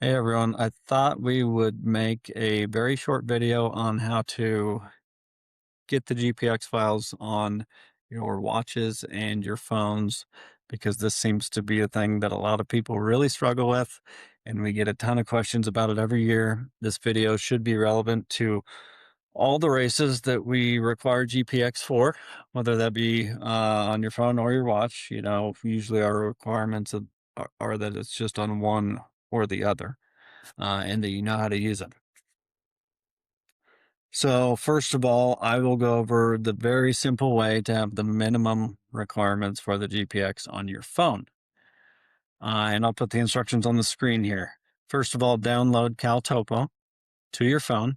Hey everyone, I thought we would make a very short video on how to get the GPX files on your watches and your phones because this seems to be a thing that a lot of people really struggle with, and we get a ton of questions about it every year. This video should be relevant to all the races that we require GPX for, whether that be on your phone or your watch. Usually our requirements are that it's just on one or the other, and that you know how to use it. So, first of all, I will go over the very simple way to have the minimum requirements for the GPX on your phone. And I'll put the instructions on the screen here. First of all, download CalTopo to your phone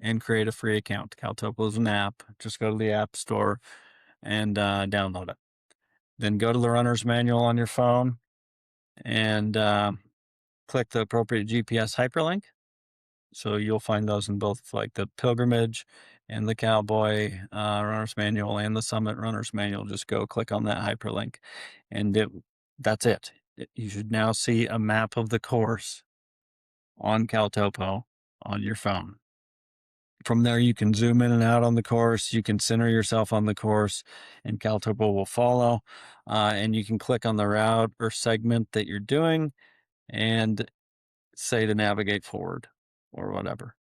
and create a free account. CalTopo is an app. Just go to the App Store and download it. Then go to the runner's manual on your phone and click the appropriate GPS hyperlink. So you'll find those in both like the Pilgrimage and the Cowboy Runner's Manual and the Summit Runner's Manual. Just go click on that hyperlink and that's it. You should now see a map of the course on CalTopo on your phone. From there, you can zoom in and out on the course. You can center yourself on the course, and CalTopo will follow. And you can click on the route or segment that you're doing and say to navigate forward or whatever.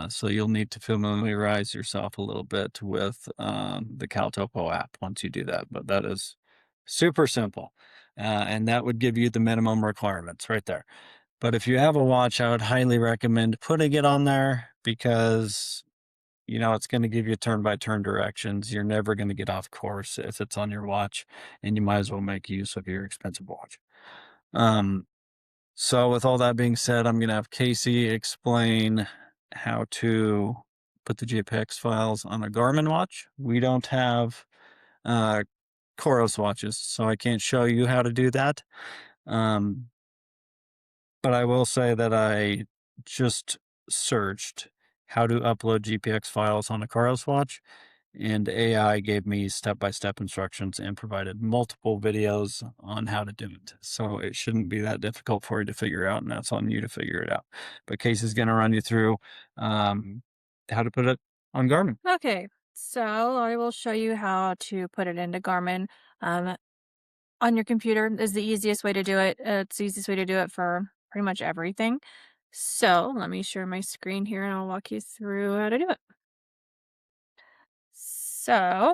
So you'll need to familiarize yourself a little bit with the CalTopo app once you do that, but that is super simple. And that would give you the minimum requirements right there. But if you have a watch, I would highly recommend putting it on there because it's going to give you turn by turn directions. You're never going to get off course if it's on your watch, and you might as well make use of your expensive watch. So with all that being said, I'm going to have Casey explain how to put the GPX files on a Garmin watch. We don't have uh, Coros watches, so I can't show you how to do that. Um, but I will say that I just searched how to upload GPX files on a Coros watch, and AI gave me step-by-step instructions and provided multiple videos on how to do it. So it shouldn't be that difficult for you to figure out, and that's on you to figure it out. But Casey's going to run you through how to put it on Garmin. Okay, so I will show you how to put it into Garmin. Um, on your computer is the easiest way to do it. It's the easiest way to do it for pretty much everything. So let me share my screen here and I'll walk you through how to do it. So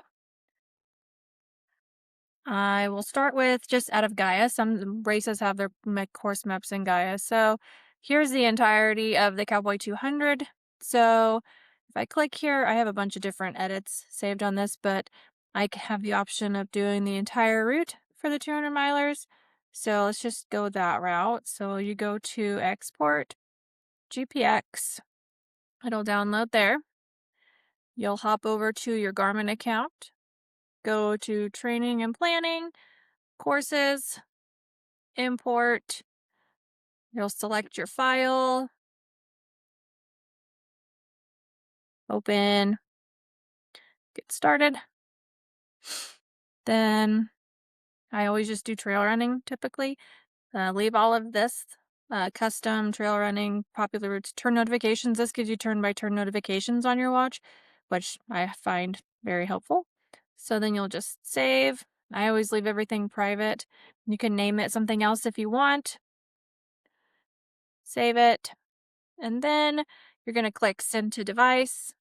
I will start with just out of Gaia. Some races have their course maps in Gaia. So here's the entirety of the Cowboy 200. So if I click here, I have a bunch of different edits saved on this, but I have the option of doing the entire route for the 200 milers. So let's just go that route. So you go to Export, GPX. It'll download there. You'll hop over to your Garmin account, go to Training and Planning, Courses, Import. You'll select your file, open, get started. Then I always just do trail running typically. Leave all of this custom trail running, popular routes, turn notifications. This gives you turn by turn notifications on your watch, which I find very helpful. So then you'll just save. I always leave everything private. You can name it something else if you want. Save it. And then you're going to click send to device.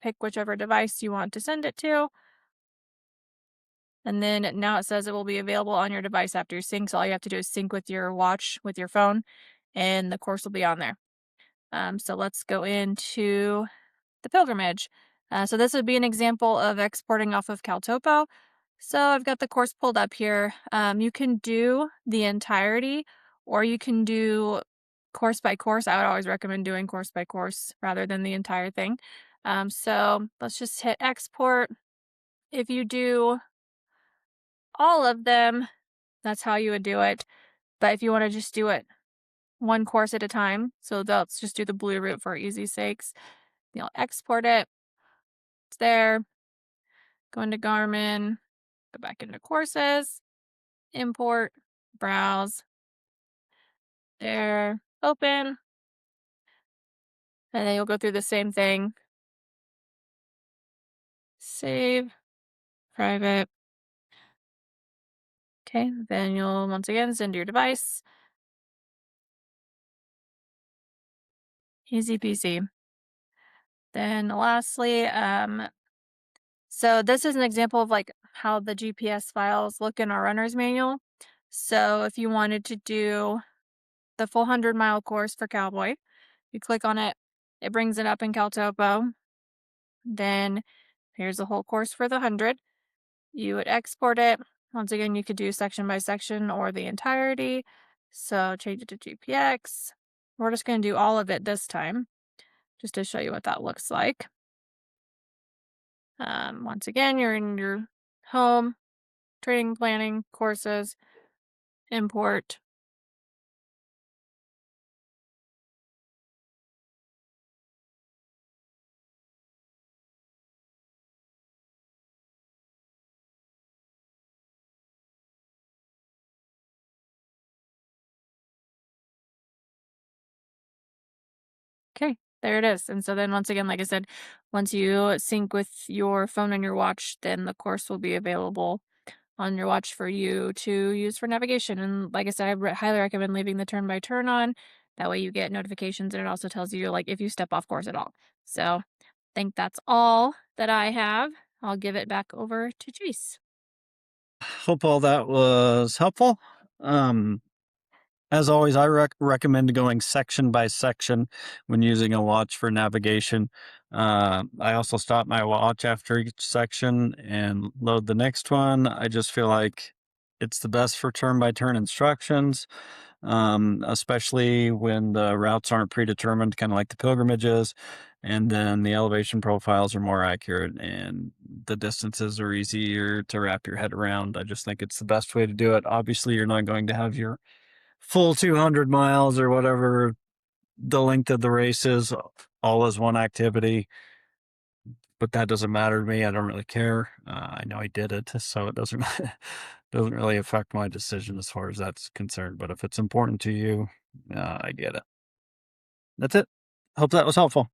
Pick whichever device you want to send it to. And then now it says it will be available on your device after you sync. So all you have to do is sync with your watch, with your phone, and the course will be on there. So let's go into the pilgrimage. So this would be an example of exporting off of CalTopo. So I've got the course pulled up here. You can do the entirety or you can do course by course. I would always recommend doing course by course rather than the entire thing. So let's just hit export. If you do all of them, that's how you would do it. But if you want to just do it one course at a time, so let's just do the blue route for easy sakes. You'll export it. It's there. Go into Garmin, go back into courses, import, browse, there, open, and then you'll go through the same thing. Save, private. Okay, then you'll once again send to your device. Easy peasy. Then lastly, so this is an example of like how the GPS files look in our runner's manual. So if you wanted to do the full 100-mile course for Cowboy, you click on it, it brings it up in CalTopo. Then here's the whole course for the 100. You would export it. Once again, you could do section by section or the entirety. So change it to GPX. We're just going to do all of it this time, just to show you what that looks like. Once again, you're in your home, training planning, courses, import. Okay, there it is. And so then once again, like I said, once you sync with your phone and your watch, then the course will be available on your watch for you to use for navigation. And like I said, highly recommend leaving the turn by turn on. That way you get notifications and it also tells you like if you step off course at all. So I think that's all that I have. I'll give it back over to Jace. Hope all that was helpful. Um, as always, I recommend going section by section when using a watch for navigation. I also stop my watch after each section and load the next one. I just feel like it's the best for turn by turn instructions, especially when the routes aren't predetermined, kind of like the pilgrimages. And then the elevation profiles are more accurate and the distances are easier to wrap your head around. I just think it's the best way to do it. Obviously, you're not going to have your full 200 miles or whatever the length of the race is all as one activity, but that doesn't matter to me. I don't really care. I know I did it, so it doesn't doesn't really affect my decision as far as that's concerned. But if it's important to you, I get it. That's it. Hope that was helpful.